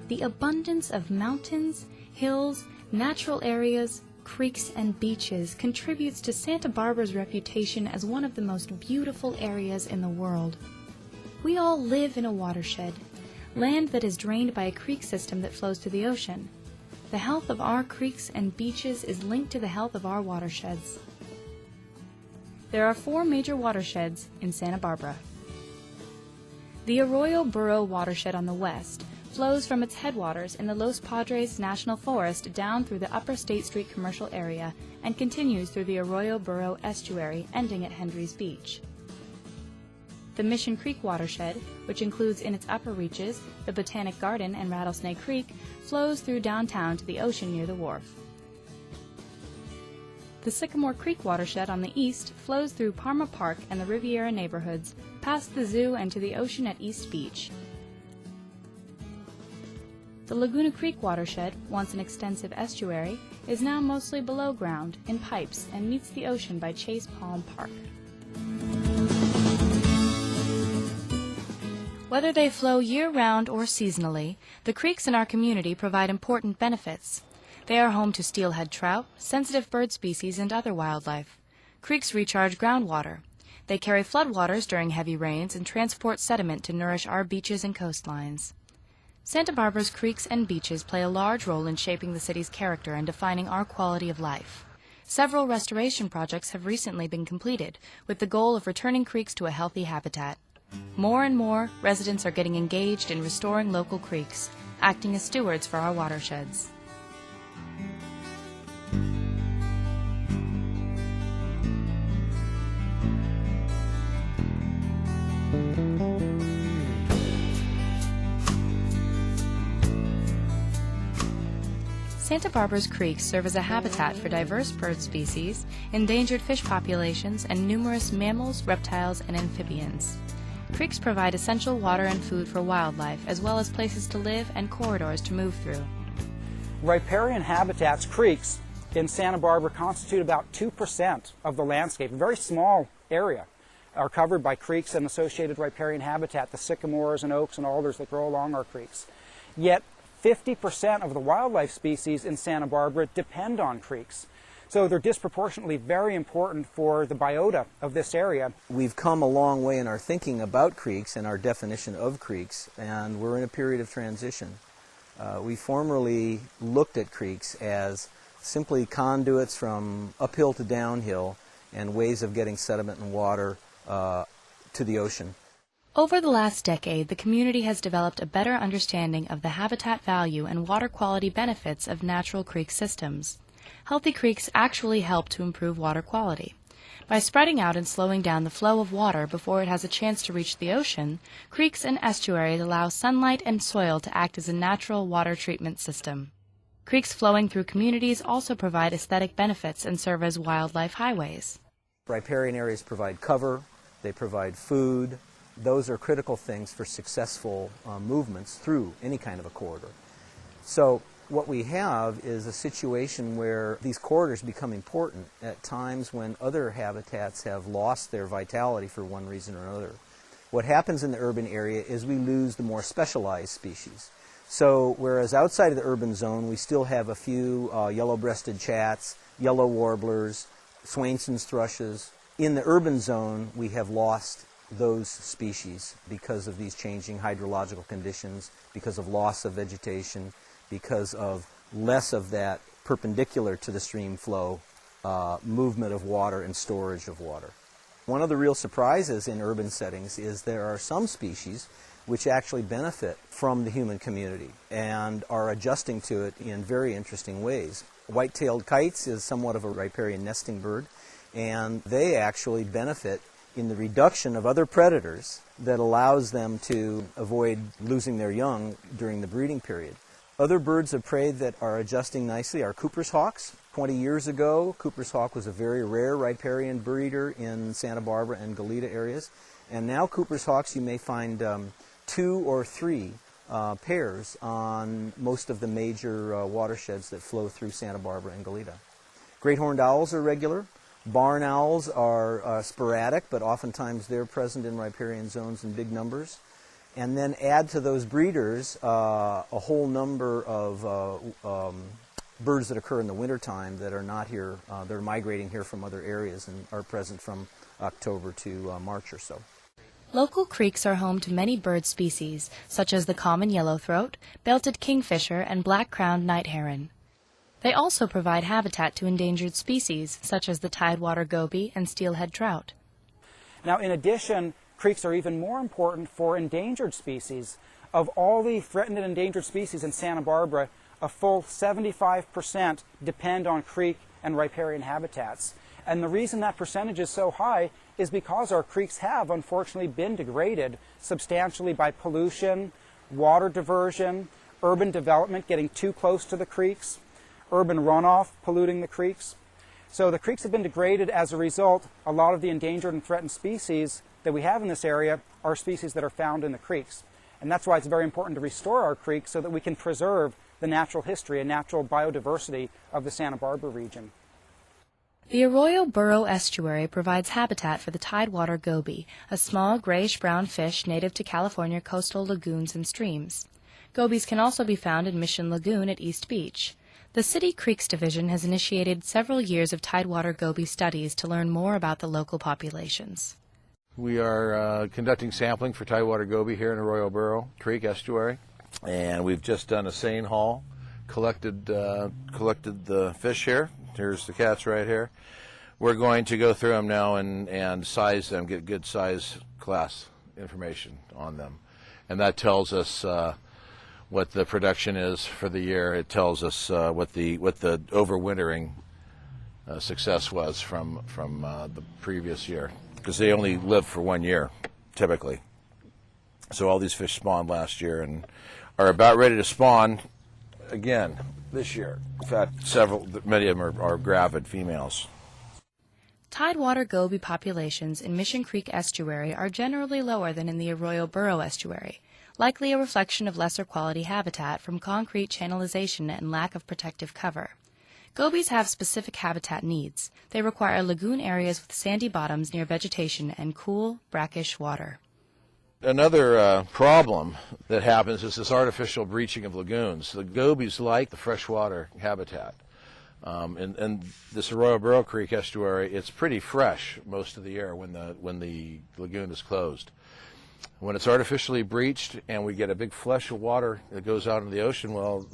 The abundance of mountains, hills, natural areas, creeks, and beaches contributes to Santa Barbara's reputation as one of the most beautiful areas in the world. We all live in a watershed, land that is drained by a creek system that flows to the ocean. The health of our creeks and beaches is linked to the health of our watersheds. There are 4 major watersheds in Santa Barbara. The Arroyo Burro watershed on the west flows from its headwaters in the Los Padres National Forest down through the Upper State Street commercial area and continues through the Arroyo Burro estuary, ending at Hendry's Beach. The Mission Creek watershed, which includes in its upper reaches the Botanic Garden and Rattlesnake Creek, flows through downtown to the ocean near the wharf. The Sycamore Creek watershed on the east flows through Parma Park and the Riviera neighborhoods, past the zoo and to the ocean at East Beach. The Laguna Creek watershed, once an extensive estuary, is now mostly below ground, in pipes, and meets the ocean by Chase Palm Park. Whether they flow year-round or seasonally, the creeks in our community provide important benefits. They are home to steelhead trout, sensitive bird species, and other wildlife. Creeks recharge groundwater. They carry floodwaters during heavy rains and transport sediment to nourish our beaches and coastlines. Santa Barbara's creeks and beaches play a large role in shaping the city's character and defining our quality of life. Several restoration projects have recently been completed, with the goal of returning creeks to a healthy habitat. More and more, residents are getting engaged in restoring local creeks, acting as stewards for our watersheds. Santa Barbara's creeks serve as a habitat for diverse bird species, endangered fish populations, and numerous mammals, reptiles, and amphibians. Creeks provide essential water and food for wildlife, as well as places to live and corridors to move through. Riparian habitats, creeks, in Santa Barbara constitute about 2% of the landscape. A very small area are covered by creeks and associated riparian habitat, the sycamores and oaks and alders that grow along our creeks. Yet 50% of the wildlife species in Santa Barbara depend on creeks. So they're disproportionately very important for the biota of this area. We've come a long way in our thinking about creeks and our definition of creeks, and we're in a period of transition. We formerly looked at creeks as simply conduits from uphill to downhill and ways of getting sediment and water to the ocean. Over the last decade, the community has developed a better understanding of the habitat value and water quality benefits of natural creek systems. Healthy creeks actually help to improve water quality. By spreading out and slowing down the flow of water before it has a chance to reach the ocean, creeks and estuaries allow sunlight and soil to act as a natural water treatment system. Creeks flowing through communities also provide aesthetic benefits and serve as wildlife highways. Riparian areas provide cover, they provide food. Those are critical things for successful movements through any kind of a corridor. So what we have is a situation where these corridors become important at times when other habitats have lost their vitality for one reason or another. What happens in the urban area is we lose the more specialized species. So whereas outside of the urban zone we still have a few yellow-breasted chats, yellow warblers, Swainson's thrushes, in the urban zone we have lost those species because of these changing hydrological conditions, because of loss of vegetation, because of less of that perpendicular to the stream flow movement of water and storage of water. One of the real surprises in urban settings is there are some species which actually benefit from the human community and are adjusting to it in very interesting ways. White-tailed kites is somewhat of a riparian nesting bird, and they actually benefit in the reduction of other predators that allows them to avoid losing their young during the breeding period. Other birds of prey that are adjusting nicely are Cooper's hawks. 20 years ago, Cooper's hawk was a very rare riparian breeder in Santa Barbara and Goleta areas. And now Cooper's hawks, you may find 2 or 3 pairs on most of the major watersheds that flow through Santa Barbara and Goleta. Great horned owls are regular. Barn owls are sporadic, but oftentimes they're present in riparian zones in big numbers. and then add to those breeders a whole number of birds that occur in the wintertime that are not here, they're migrating here from other areas and are present from October to March or so. Local creeks are home to many bird species, such as the common yellowthroat, belted kingfisher, and black-crowned night heron. They also provide habitat to endangered species, such as the tidewater goby and steelhead trout. Now, in addition, creeks are even more important for endangered species. Of all the threatened and endangered species in Santa Barbara, a full 75% depend on creek and riparian habitats. And the reason that percentage is so high is because our creeks have, unfortunately, been degraded substantially by pollution, water diversion, urban development getting too close to the creeks, urban runoff polluting the creeks. So the creeks have been degraded. As a result, a lot of the endangered and threatened species that we have in this area are species that are found in the creeks. And that's why it's very important to restore our creeks so that we can preserve the natural history and natural biodiversity of the Santa Barbara region. The Arroyo Burro estuary provides habitat for the tidewater goby, a small grayish-brown fish native to California coastal lagoons and streams. Gobies can also be found in Mission Lagoon at East Beach. The City Creeks Division has initiated several years of tidewater goby studies to learn more about the local populations. We are conducting sampling for tidewater goby here in Arroyo Burro Creek estuary, and we've just done a seine haul, collected the fish here. Here's the cats right here. We're going to go through them now and size them, get good size class information on them. And that tells us what the production is for the year. It tells us what the overwintering success was from the previous year, because they only live for 1 year, typically. So all these fish spawned last year and are about ready to spawn again this year. In fact, many of them are gravid females. Tidewater goby populations in Mission Creek estuary are generally lower than in the Arroyo Burro estuary, likely a reflection of lesser quality habitat from concrete channelization and lack of protective cover. Gobies have specific habitat needs. They require lagoon areas with sandy bottoms near vegetation and cool, brackish water. Another problem that happens is this artificial breaching of lagoons. The gobies like the freshwater habitat. And this Arroyo Burro Creek estuary, it's pretty fresh most of the year when the lagoon is closed. When it's artificially breached and we get a big flush of water that goes out into the ocean, well,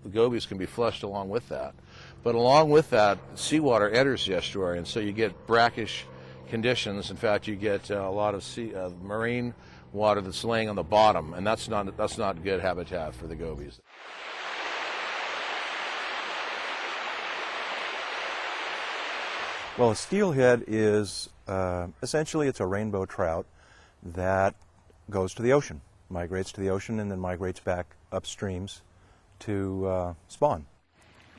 the gobies can be flushed along with that. But along with that, seawater enters the estuary, and so you get brackish conditions. In fact, you get a lot of marine water that's laying on the bottom, and that's not good habitat for the gobies. Well, a steelhead is essentially it's a rainbow trout that goes to the ocean, migrates to the ocean, and then migrates back upstreams to spawn.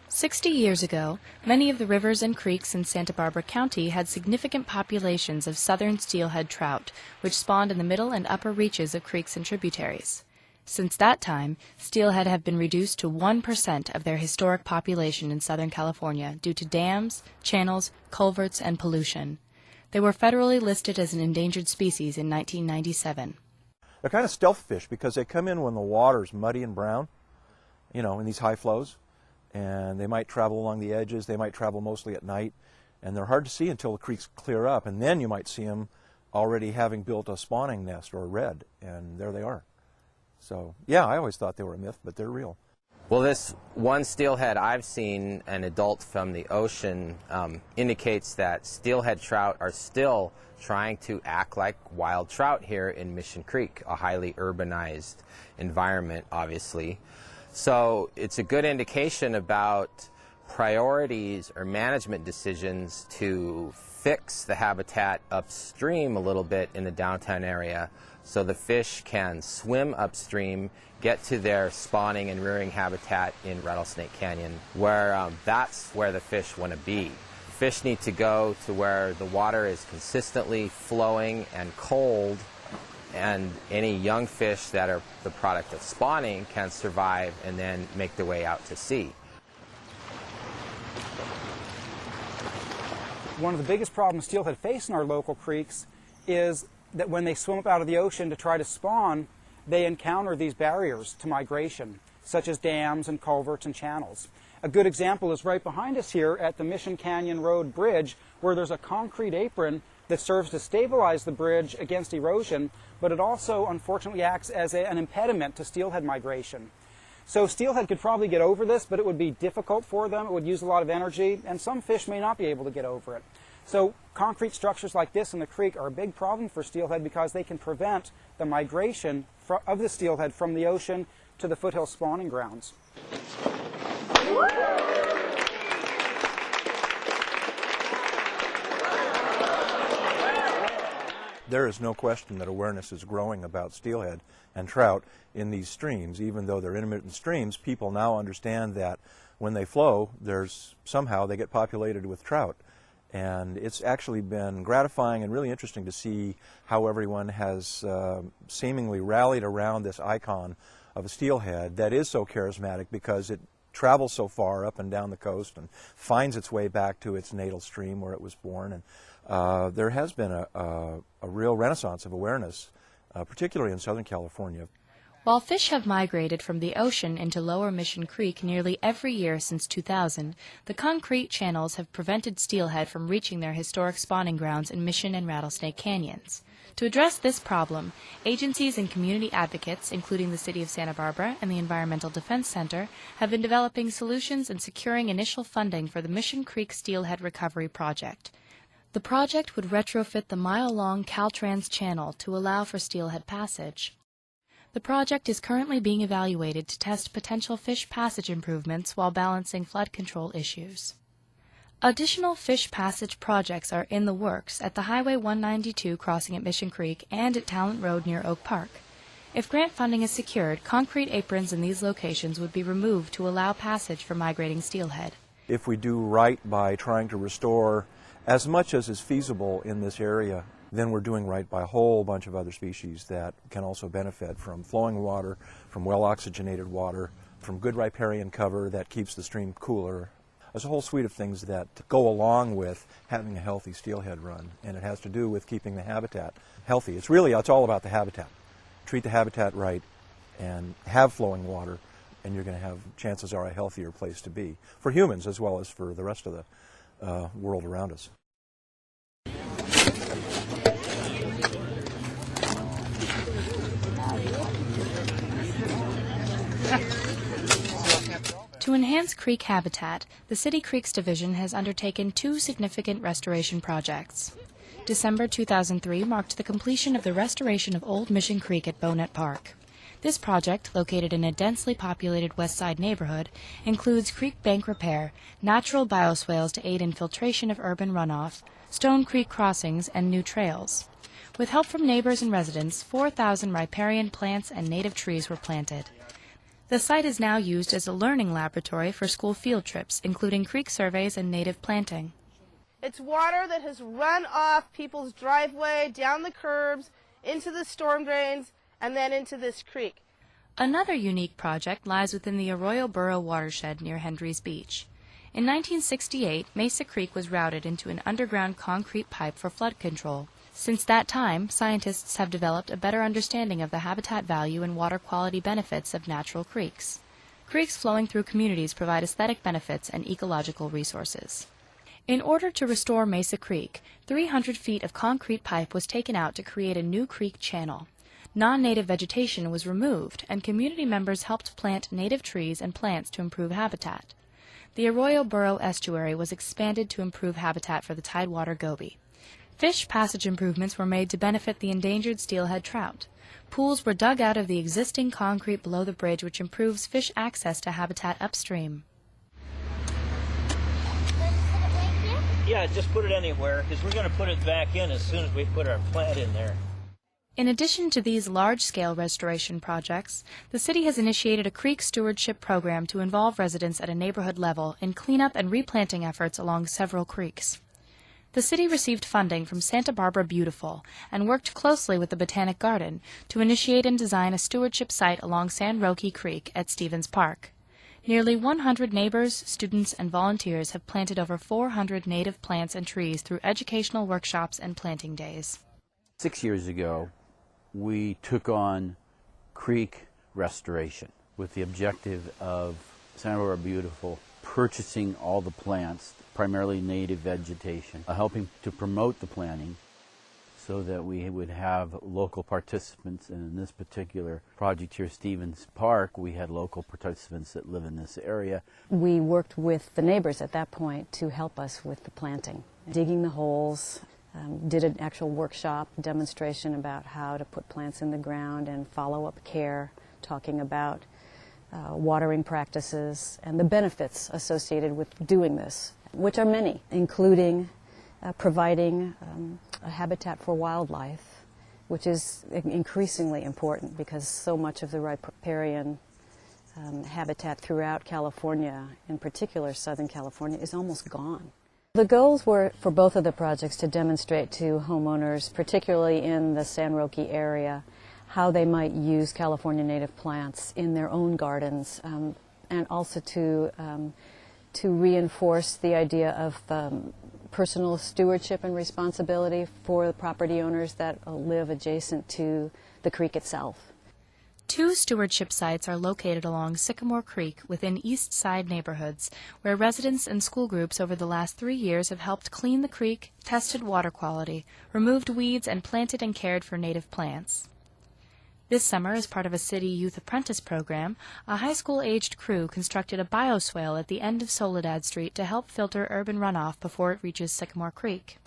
60 years ago, many of the rivers and creeks in Santa Barbara County had significant populations of southern steelhead trout, which spawned in the middle and upper reaches of creeks and tributaries. Since that time, steelhead have been reduced to 1% of their historic population in Southern California due to dams, channels, culverts, and pollution. They were federally listed as an endangered species in 1997. They're kind of stealth fish because they come in when the water's muddy and brown, in these high flows. And they might travel along the edges. They might travel mostly at night, and they're hard to see until the creeks clear up, and then you might see them already having built a spawning nest or a redd, and there they are. So, yeah, I always thought they were a myth, but they're real. Well, this one steelhead I've seen, an adult from the ocean, indicates that steelhead trout are still trying to act like wild trout here in Mission Creek, a highly urbanized environment, obviously. So it's a good indication about priorities or management decisions to fix the habitat upstream a little bit in the downtown area so the fish can swim upstream, get to their spawning and rearing habitat in Rattlesnake Canyon, where that's where the fish want to be. Fish need to go to where the water is consistently flowing and cold, and any young fish that are the product of spawning can survive and then make their way out to sea. One of the biggest problems steelhead face in our local creeks is that when they swim up out of the ocean to try to spawn, they encounter these barriers to migration, such as dams and culverts and channels. A good example is right behind us here at the Mission Canyon Road Bridge, where there's a concrete apron that serves to stabilize the bridge against erosion, but it also unfortunately acts as an impediment to steelhead migration. So steelhead could probably get over this, but it would be difficult for them. It would use a lot of energy, and some fish may not be able to get over it. So concrete structures like this in the creek are a big problem for steelhead because they can prevent the migration of the steelhead from the ocean to the foothill spawning grounds. There is no question that awareness is growing about steelhead and trout in these streams. Even though they're intermittent streams, people now understand that when they flow, somehow they get populated with trout. And it's actually been gratifying and really interesting to see how everyone has seemingly rallied around this icon of a steelhead that is so charismatic because it travels so far up and down the coast and finds its way back to its natal stream where it was born. And there has been a real renaissance of awareness, particularly in Southern California. While fish have migrated from the ocean into Lower Mission Creek nearly every year since 2000, the concrete channels have prevented steelhead from reaching their historic spawning grounds in Mission and Rattlesnake Canyons. To address this problem, agencies and community advocates, including the City of Santa Barbara and the Environmental Defense Center, have been developing solutions and securing initial funding for the Mission Creek Steelhead Recovery Project. The project would retrofit the mile-long Caltrans channel to allow for steelhead passage. The project is currently being evaluated to test potential fish passage improvements while balancing flood control issues. Additional fish passage projects are in the works at the Highway 192 crossing at Mission Creek and at Talent Road near Oak Park. If grant funding is secured, concrete aprons in these locations would be removed to allow passage for migrating steelhead. If we do right by trying to restore as much as is feasible in this area, then we're doing right by a whole bunch of other species that can also benefit from flowing water, from well-oxygenated water, from good riparian cover that keeps the stream cooler. There's a whole suite of things that go along with having a healthy steelhead run, and it has to do with keeping the habitat healthy. It's all about the habitat. Treat the habitat right and have flowing water, and you're going to have, chances are, a healthier place to be, for humans as well as for the rest of the world around us. To enhance creek habitat, the City Creeks Division has undertaken 2 significant restoration projects. December 2003 marked the completion of the restoration of Old Mission Creek at Bonet Park. This project, located in a densely populated West Side neighborhood, includes creek bank repair, natural bioswales to aid in filtration of urban runoff, Stone Creek crossings, and new trails. With help from neighbors and residents, 4,000 riparian plants and native trees were planted. The site is now used as a learning laboratory for school field trips, including creek surveys and native planting. It's water that has run off people's driveway, down the curbs, into the storm drains, and then into this creek. Another unique project lies within the Arroyo Burro watershed near Hendry's Beach. In 1968, Mesa Creek was routed into an underground concrete pipe for flood control. Since that time, scientists have developed a better understanding of the habitat value and water quality benefits of natural creeks. Creeks flowing through communities provide aesthetic benefits and ecological resources. In order to restore Mesa Creek, 300 feet of concrete pipe was taken out to create a new creek channel. Non-native vegetation was removed, and community members helped plant native trees and plants to improve habitat. The Arroyo Burro estuary was expanded to improve habitat for the tidewater goby. Fish passage improvements were made to benefit the endangered steelhead trout. Pools were dug out of the existing concrete below the bridge, which improves fish access to habitat upstream. Yeah, just put it anywhere, because we're going to put it back in as soon as we put our plant in there. In addition to these large-scale restoration projects, the city has initiated a creek stewardship program to involve residents at a neighborhood level in cleanup and replanting efforts along several creeks. The city received funding from Santa Barbara Beautiful and worked closely with the Botanic Garden to initiate and design a stewardship site along San Roque Creek at Stevens Park. Nearly 100 neighbors, students, and volunteers have planted over 400 native plants and trees through educational workshops and planting days. 6 years ago, we took on creek restoration with the objective of Santa Barbara Beautiful purchasing all the plants, primarily native vegetation, helping to promote the planting so that we would have local participants. And in this particular project here, Stevens Park, we had local participants that live in this area. We worked with the neighbors at that point to help us with the planting, digging the holes, did an actual workshop demonstration about how to put plants in the ground and follow-up care, talking about watering practices and the benefits associated with doing this, which are many, including providing a habitat for wildlife, which is increasingly important because so much of the riparian habitat throughout California, in particular Southern California, is almost gone. The goals were for both of the projects to demonstrate to homeowners, particularly in the San Roque area, how they might use California native plants in their own gardens, and also to reinforce the idea of personal stewardship and responsibility for the property owners that live adjacent to the creek itself. 2 stewardship sites are located along Sycamore Creek within East Side neighborhoods, where residents and school groups over the last 3 years have helped clean the creek, tested water quality, removed weeds, and planted and cared for native plants. This summer, as part of a city youth apprentice program, a high school-aged crew constructed a bioswale at the end of Soledad Street to help filter urban runoff before it reaches Sycamore Creek.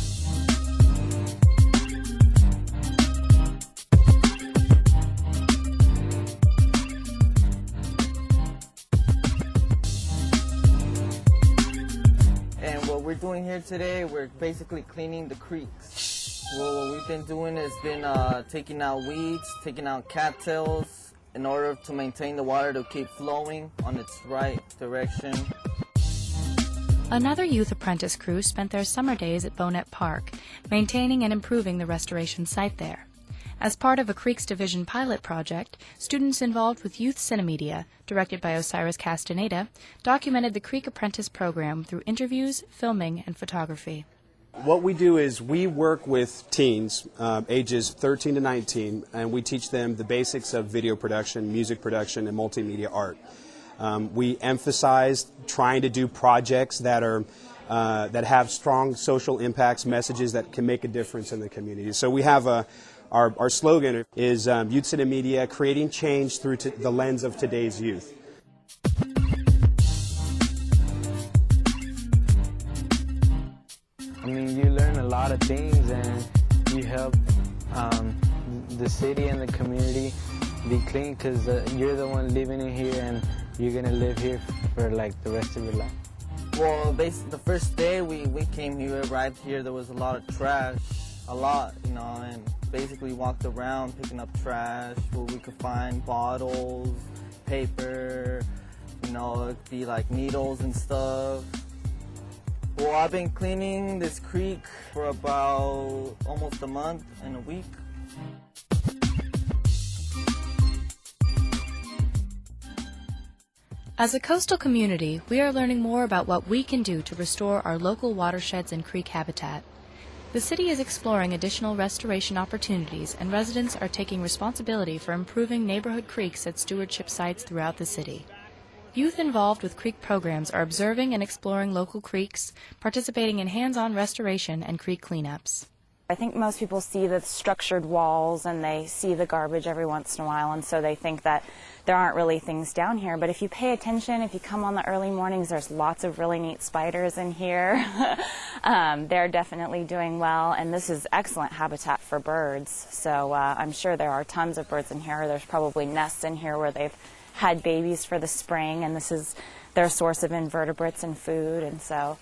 And what we're doing here today, we're basically cleaning the creeks. Well, what we've been doing has been taking out weeds, taking out cattails in order to maintain the water to keep flowing on its right direction. Another youth apprentice crew spent their summer days at Bonet Park, maintaining and improving the restoration site there. As part of a Creeks Division pilot project, students involved with Youth Cinemedia, directed by Osiris Castaneda, documented the Creek Apprentice program through interviews, filming, and photography. What we do is we work with teens, ages 13 to 19, and we teach them the basics of video production, music production, and multimedia art. We emphasize trying to do projects that have strong social impacts, messages that can make a difference in the community. So we have our slogan is Youth Cinemedia, creating change through the lens of today's youth. I mean, you learn a lot of things and you help the city and the community be clean because you're the one living in here and you're going to live here for like the rest of your life. Well, basically the first day we came here, arrived here, there was a lot of trash, a lot, you know, and basically walked around picking up trash where we could find bottles, paper, you know, it'd be like needles and stuff. Well, I've been cleaning this creek for about almost a month and a week. As a coastal community, we are learning more about what we can do to restore our local watersheds and creek habitat. The city is exploring additional restoration opportunities, and residents are taking responsibility for improving neighborhood creeks at stewardship sites throughout the city. Youth involved with creek programs are observing and exploring local creeks, participating in hands-on restoration and creek cleanups. I think most people see the structured walls and they see the garbage every once in a while, and so they think that there aren't really things down here. But if you pay attention, if you come on the early mornings, there's lots of really neat spiders in here. They're definitely doing well, and this is excellent habitat for birds. So I'm sure there are tons of birds in here. There's probably nests in here where they've had babies for the spring, and this is their source of invertebrates and food, and so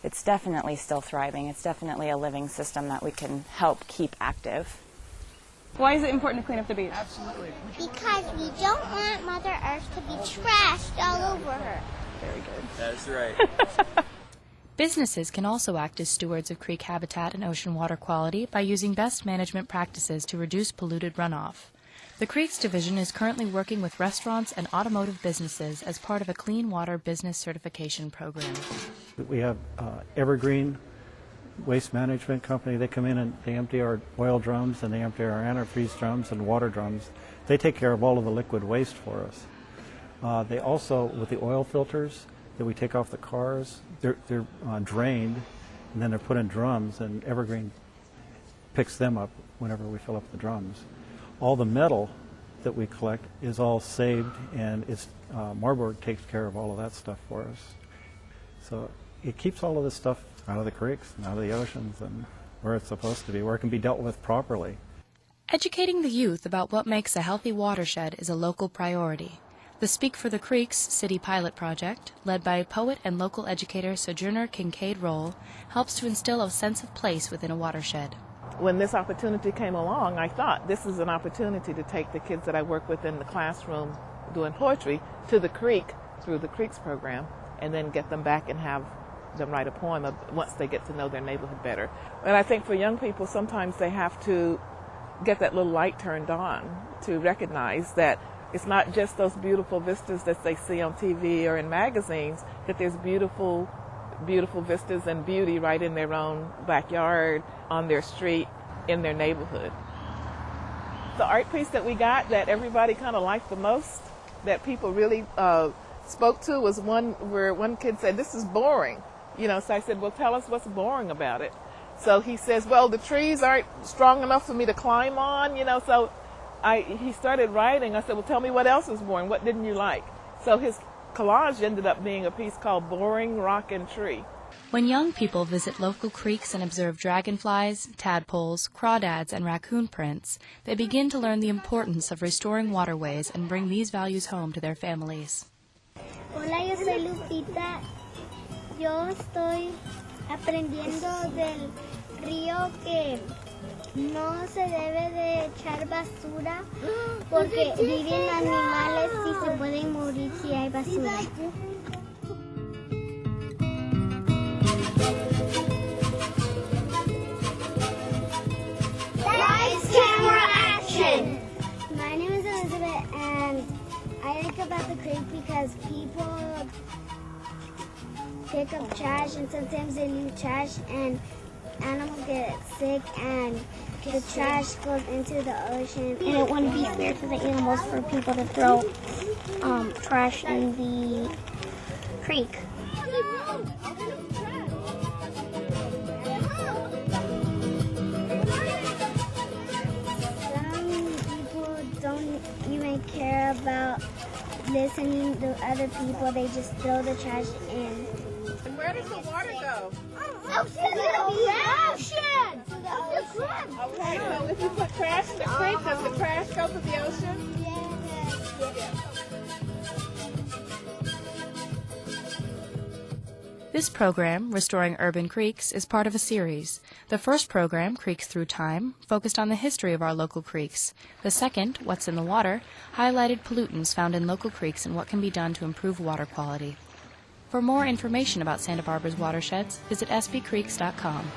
it's definitely still thriving. It's definitely a living system that we can help keep active. Why is it important to clean up the beach? Absolutely. Because we don't want Mother Earth to be trashed all over her. Very good. That's right. Businesses can also act as stewards of creek habitat and ocean water quality by using best management practices to reduce polluted runoff. The Creeks Division is currently working with restaurants and automotive businesses as part of a Clean Water Business Certification program. We have evergreen waste management company. They come in and they empty our oil drums and they empty our antifreeze drums and water drums. They take care of all of the liquid waste for us. They also, with the oil filters that we take off the cars, they're drained and then they're put in drums, and Evergreen picks them up whenever we fill up the drums. All the metal that we collect is all saved, and Marburg takes care of all of that stuff for us. So it keeps all of this stuff out of the creeks and out of the oceans and where it's supposed to be, where it can be dealt with properly. Educating the youth about what makes a healthy watershed is a local priority. The Speak for the Creeks City Pilot Project, led by poet and local educator Sojourner Kincaid Roll, helps to instill a sense of place within a watershed. When this opportunity came along, I thought this is an opportunity to take the kids that I work with in the classroom doing poetry to the creek through the Creeks program, and then get them back and have them write a poem once they get to know their neighborhood better. And I think for young people, sometimes they have to get that little light turned on to recognize that it's not just those beautiful vistas that they see on TV or in magazines, that there's beautiful vistas and beauty right in their own backyard, on their street, in their neighborhood. The art piece that we got that everybody kind of liked the most, that people really spoke to, was one where one kid said, "This is boring." So I said, "Well, tell us what's boring about it." So he says, "Well, the trees aren't strong enough for me to climb on," so he started writing. I said, "Well, tell me what else is boring. What didn't you like?" So his collage ended up being a piece called Boring Rock and Tree. When young people visit local creeks and observe dragonflies, tadpoles, crawdads, and raccoon prints, they begin to learn the importance of restoring waterways and bring these values home to their families. Hola, yo soy Lupita. Yo estoy aprendiendo del río que no se debe de echar basura porque viven animales y se pueden morir si hay basura. Lights, camera, action! My name is Elizabeth, and I think about the creek because people pick up trash and sometimes they leave trash and animals get sick and the trash goes into the ocean, and it wouldn't be fair to the animals for people to throw trash in the creek. Some people don't even care about listening to other people, they just throw the trash in. And where does the water go? Ocean! Okay, so if you put trash in the creek, does the trash go to the ocean? Yes. This program, Restoring Urban Creeks, is part of a series. The first program, Creeks Through Time, focused on the history of our local creeks. The second, What's in the Water, highlighted pollutants found in local creeks and what can be done to improve water quality. For more information about Santa Barbara's watersheds, visit sbcreeks.com.